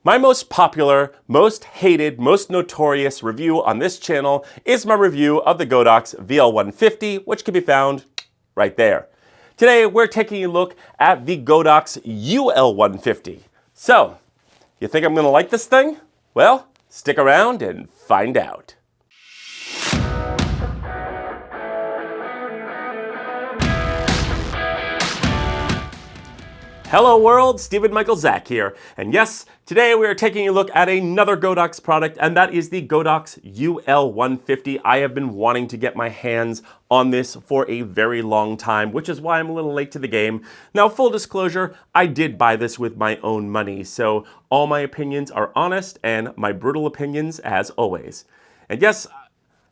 My most popular, most hated, most notorious review on this channel is my review of the Godox VL150, which can be found right there. Today, we're taking a look at the Godox UL 150. So, you think I'm going to like this thing? Well, stick around and find out. Hello world, Stephen Michael Zach here, and yes, today we are taking a look at another Godox product, and that is the Godox UL 150. I have been wanting to get my hands on this for a very long time, which is why I'm a little late to the game. Now, full disclosure, I did buy this with my own money, so all my opinions are honest and my brutal opinions as always. And yes,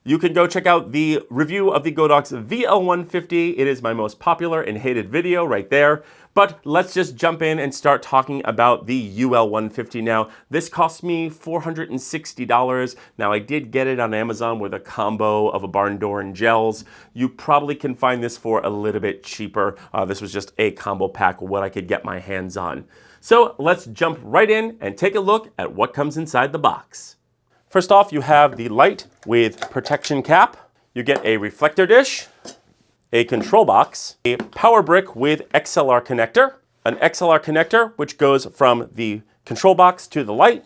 you can go check out the review of the Godox VL150. It is my most popular and hated video right there. But let's just jump in and start talking about the UL150 now. This cost me $460. Now, I did get it on Amazon with a combo of a barn door and gels. You probably can find this for a little bit cheaper. This was just a combo pack of what I could get my hands on. So let's jump right in and take a look at what comes inside the box. First off, you have the light with protection cap. You get a reflector dish, a control box, a power brick with XLR connector, an XLR connector which goes from the control box to the light,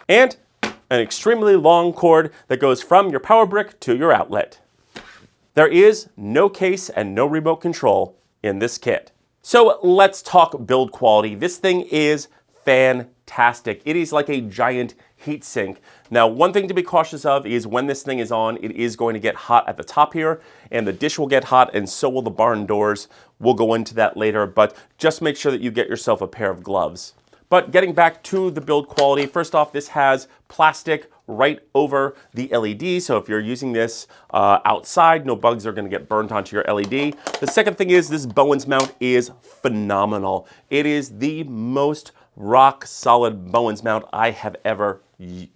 and an extremely long cord that goes from your power brick to your outlet. There is no case and no remote control in this kit. So let's talk build quality. This thing is fantastic. It is like a giant heat sink. Now, one thing to be cautious of is when this thing is on, it is going to get hot at the top here, and the dish will get hot, and so will the barn doors. We'll go into that later, but just make sure that you get yourself a pair of gloves. But getting back to the build quality, first off, this has plastic right over the LED, so if you're using this outside, no bugs are going to get burnt onto your LED. The second thing is this Bowens mount is phenomenal. It is the most rock solid Bowens mount I have ever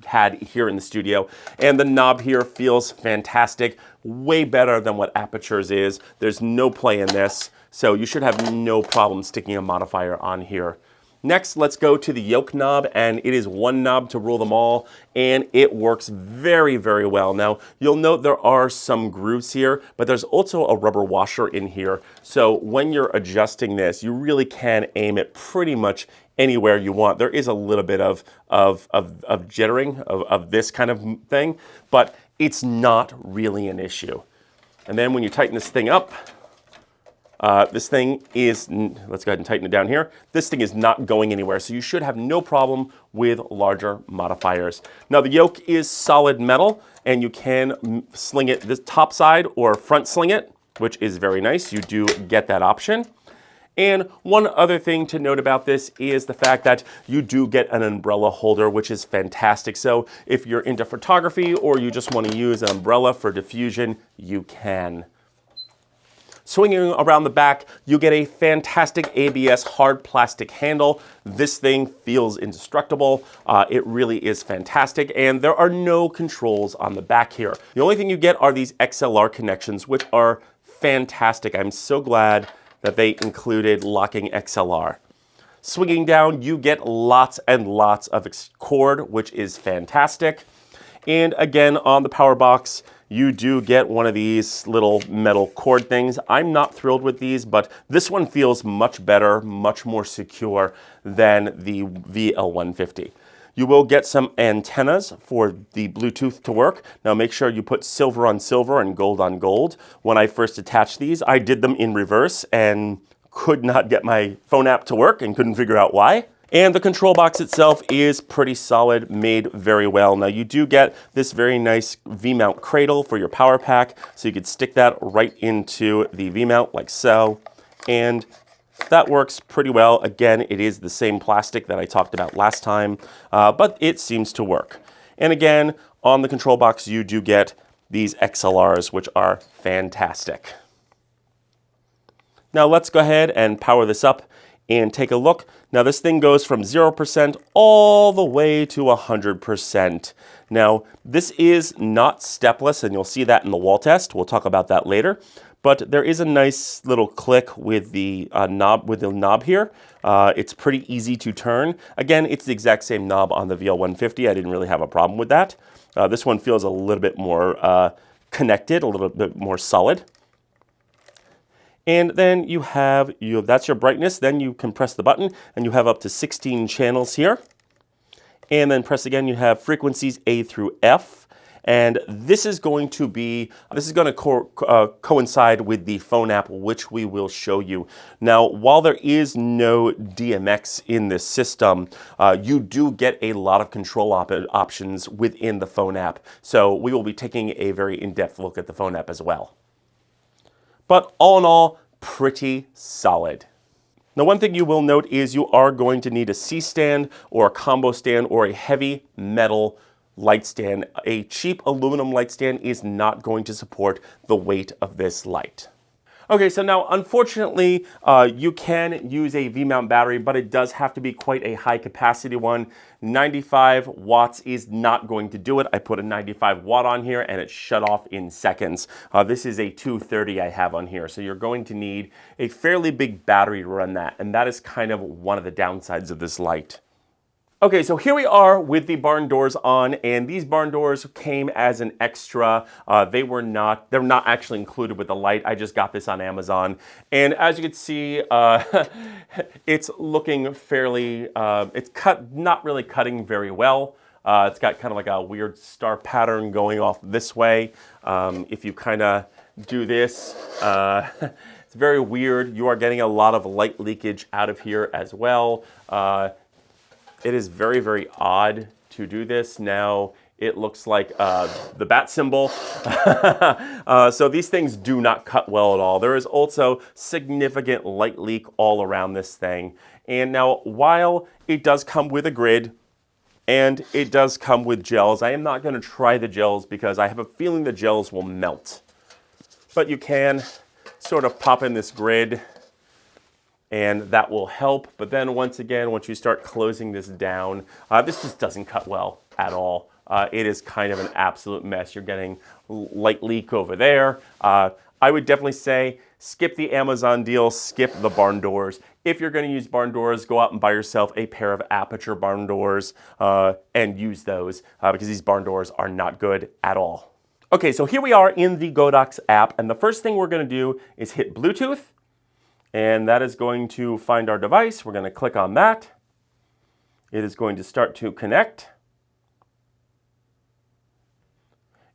had here in the studio, and the knob here feels fantastic, way better than what Aperture's is. There's no play in this, so you should have no problem sticking a modifier on here. Next, let's go to the yoke knob, and it is one knob to rule them all, and it works very, very well. Now, you'll note there are some grooves here, but there's also a rubber washer in here, so when you're adjusting this, you really can aim it pretty much anywhere you want. There is a little bit of jittering of this kind of thing, but it's not really an issue. And then when you tighten this thing up, this thing is, let's go ahead and tighten it down here. This thing is not going anywhere, so you should have no problem with larger modifiers. Now, the yoke is solid metal, and you can sling it this top side or front sling it, which is very nice. You do get that option. And one other thing to note about this is the fact that you do get an umbrella holder, which is fantastic. So if you're into photography or you just want to use an umbrella for diffusion, you can. Swinging around the back, you get a fantastic ABS hard plastic handle. This thing feels indestructible. It really is fantastic, and there are no controls on the back here. The only thing you get are these XLR connections, which are fantastic. I'm so glad that they included locking XLR. Swinging down, you get lots and lots of cord, which is fantastic. And again, on the power box, you do get one of these little metal cord things. I'm not thrilled with these, but this one feels much better, much more secure than the VL150. You will get some antennas for the Bluetooth to work. Now make sure you put silver on silver and gold on gold. When I first attached these, I did them in reverse and could not get my phone app to work and couldn't figure out why. And the control box itself is pretty solid, made very well. Now you do get this very nice V-mount cradle for your power pack, so you could stick that right into the V-mount like so, and that works pretty well. Again, it is the same plastic that I talked about last time, but it seems to work. And again, on the control box, you do get these XLRs, which are fantastic. Now let's go ahead and power this up and take a look. Now this thing goes from 0% all the way to 100%. Now this is not stepless, and you'll see that in the wall test. We'll talk about that later. but there is a nice little click with the knob here. It's pretty easy to turn. Again, it's the exact same knob on the VL150. I didn't really have a problem with that. This one feels a little bit more connected, a little bit more solid. And then you have, that's your brightness. Then you can press the button and you have up to 16 channels here. And then press again, you have frequencies A through F. And this is going to coincide with the phone app, which we will show you. Now, while there is no DMX in this system, you do get a lot of control options within the phone app. So we will be taking a very in-depth look at the phone app as well. But all in all, pretty solid. Now, one thing you will note is you are going to need a C-stand or a combo stand or a heavy metal light stand. A cheap aluminum light stand is not going to support the weight of this light. Okay, so now unfortunately, you can use a V-mount battery, but it does have to be quite a high capacity one. 95 watts is not going to do it. I put a 95 watt on here and it shut off in seconds. This is a 230 I have on here, so you're going to need a fairly big battery to run that, and that is kind of one of the downsides of this light. Okay, so here we are with the barn doors on, and these barn doors came as an extra. They're not actually included with the light. I just got this on Amazon. And as you can see, it's looking fairly, not really cutting very well. It's got kind of like a weird star pattern going off this way. If you kind of do this, it's very weird. You are getting a lot of light leakage out of here as well. It is very, very odd to do this. Now it looks like the bat symbol. So these things do not cut well at all. There is also significant light leak all around this thing. And now, while it does come with a grid and it does come with gels, I am not going to try the gels because I have a feeling the gels will melt. But you can sort of pop in this grid, and that will help. But then once again, once you start closing this down, this just doesn't cut well at all. It is kind of an absolute mess. You're getting light leak over there. I would definitely say skip the Amazon deal, skip the barn doors. If you're going to use barn doors, go out and buy yourself a pair of Aperture barn doors and use those because these barn doors are not good at all. Okay, so here we are in the Godox app, and the first thing we're going to do is hit Bluetooth. And that is going to find our device. We're going to click on that. It is going to start to connect.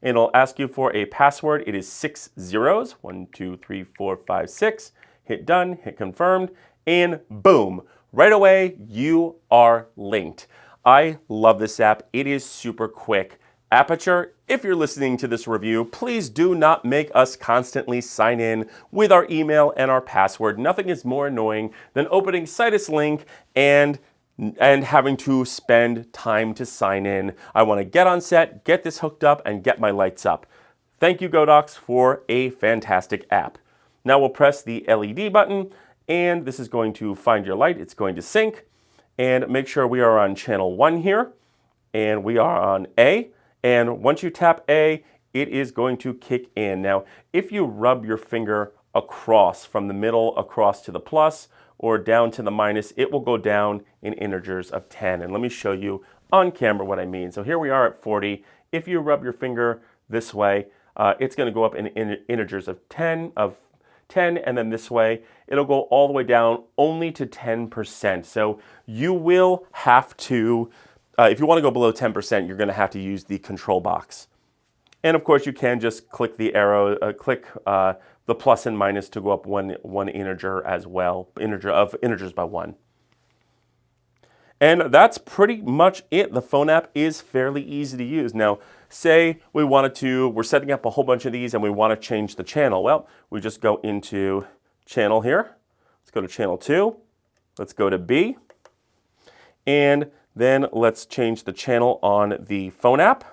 And it'll ask you for a password. It is 6 zeros, 1, 2, 3, 4, 5, 6. Hit done, hit confirmed, and boom. Right away, you are linked. I love this app. It is super quick. Aperture, if you're listening to this review, please do not make us constantly sign in with our email and our password. Nothing is more annoying than opening Citus Link and having to spend time to sign in. I want to get on set, get this hooked up, and get my lights up. Thank you, Godox, for a fantastic app. Now we'll press the LED button, and this is going to find your light. It's going to sync, and make sure we are on channel 1 here, and we are on A. And once you tap A, it is going to kick in. Now, if you rub your finger across from the middle across to the plus or down to the minus, it will go down in integers of 10. And let me show you on camera what I mean. So here we are at 40. If you rub your finger this way, it's going to go up in integers of 10, and then this way, it'll go all the way down only to 10%. So you will have to, if you want to go below 10%, you're going to have to use the control box. And of course, you can just click the arrow, click the plus and minus to go up one integer as well, integers by 1. And that's pretty much it. The phone app is fairly easy to use. Now, say we're setting up a whole bunch of these and we want to change the channel. Well, we just go into channel here. Let's go to channel 2. Let's go to B. And then let's change the channel on the phone app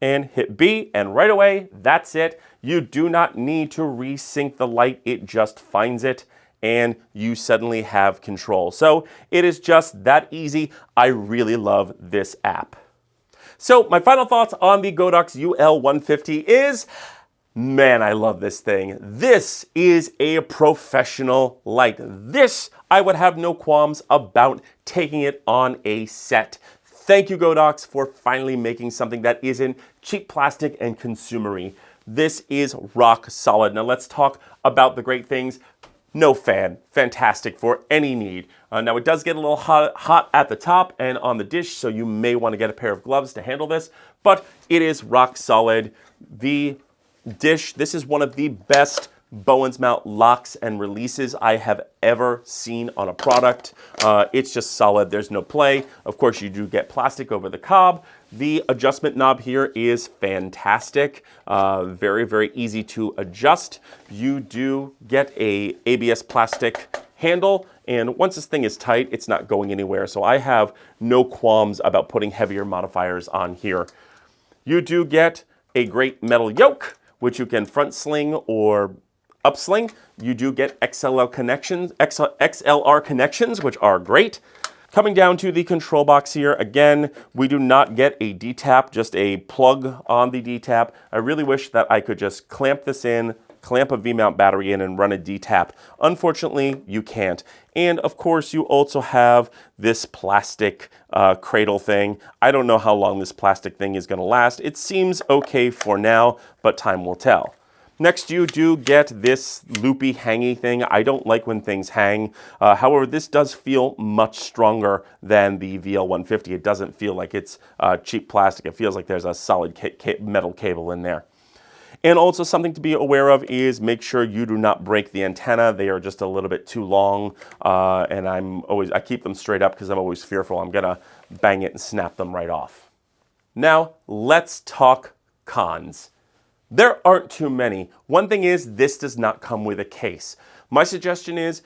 and hit B, and right away, that's it. You do not need to resync the light. It just finds it and you suddenly have control. So it is just that easy. I really love this app. So my final thoughts on the Godox UL 150 is Man, I love this thing. This is a professional light. This, I would have no qualms about taking it on a set. Thank you, Godox, for finally making something that isn't cheap plastic and consumery. This is rock solid. Now let's talk about the great things. No fan, fantastic for any need. Now it does get a little hot at the top and on the dish, so you may want to get a pair of gloves to handle this, but it is rock solid. The dish, this is one of the best Bowens mount locks and releases I have ever seen on a product. It's just solid, there's no play. Of course, you do get plastic over the cob. The adjustment knob here is fantastic. Very, very easy to adjust. You do get a ABS plastic handle, and once this thing is tight, it's not going anywhere. So I have no qualms about putting heavier modifiers on here. You do get a great metal yoke, which you can front sling or upsling. You do get XLR connections, which are great. Coming down to the control box here, again, we do not get a D-tap, just a plug on the D-tap. I really wish that I could just clamp this in, clamp a V-mount battery in, and run a D-tap. Unfortunately, you can't. And of course, you also have this plastic cradle thing. I don't know how long this plastic thing is going to last. It seems okay for now, but time will tell. Next, you do get this loopy hangy thing. I don't like when things hang. However, this does feel much stronger than the VL150. It doesn't feel like it's cheap plastic. It feels like there's a solid metal cable in there. And also something to be aware of is make sure you do not break the antenna. They are just a little bit too long, and I keep them straight up because I'm always fearful I'm gonna bang it and snap them right off. Now, let's talk cons. There aren't too many. One thing is, this does not come with a case. My suggestion is,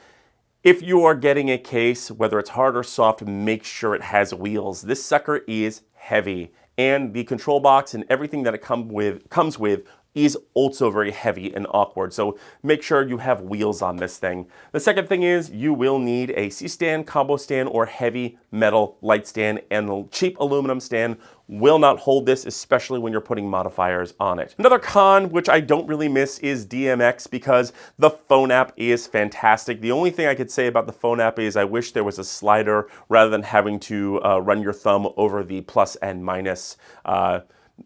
if you are getting a case, whether it's hard or soft, make sure it has wheels. This sucker is heavy, and the control box and everything that it comes with is also very heavy and awkward. So make sure you have wheels on this thing. The second thing is you will need a C-stand, combo stand, or heavy metal light stand, and the cheap aluminum stand will not hold this, especially when you're putting modifiers on it. Another con, which I don't really miss, is DMX because the phone app is fantastic. The only thing I could say about the phone app is I wish there was a slider rather than having to run your thumb over the plus and minus.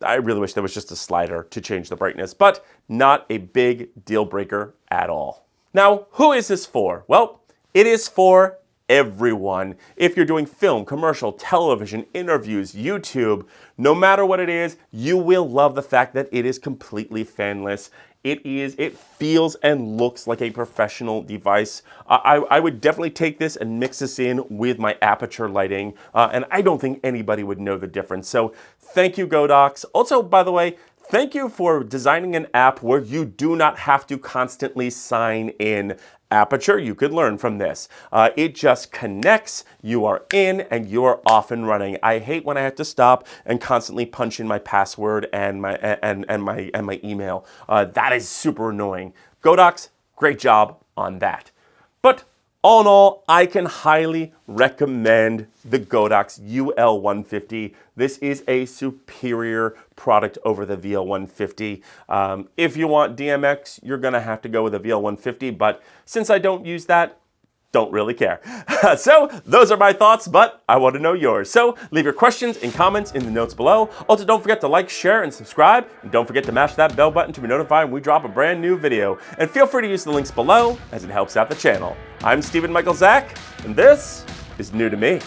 I really wish there was just a slider to change the brightness, but not a big deal breaker at all. Now, who is this for? Well, it is for everyone. If you're doing film, commercial, television, interviews, YouTube, no matter what it is, you will love the fact that it is completely fanless. It feels and looks like a professional device. I would definitely take this and mix this in with my aperture lighting, and I don't think anybody would know the difference. So thank you, Godox. Also, by the way, thank you for designing an app where you do not have to constantly sign in. Aperture, you could learn from this. It just connects, you are in, and you are off and running. I hate when I have to stop and constantly punch in my password and my email. That is super annoying. Godox, great job on that. But all in all, I can highly recommend the Godox UL150. This is a superior product over the VL150. If you want DMX, you're gonna have to go with a VL150, but since I don't use that, don't really care. So those are my thoughts, but I want to know yours. So leave your questions and comments in the notes below. Also, don't forget to like, share, and subscribe. And don't forget to mash that bell button to be notified when we drop a brand new video. And feel free to use the links below as it helps out the channel. I'm Stephen Michael Zach, and this is new to me.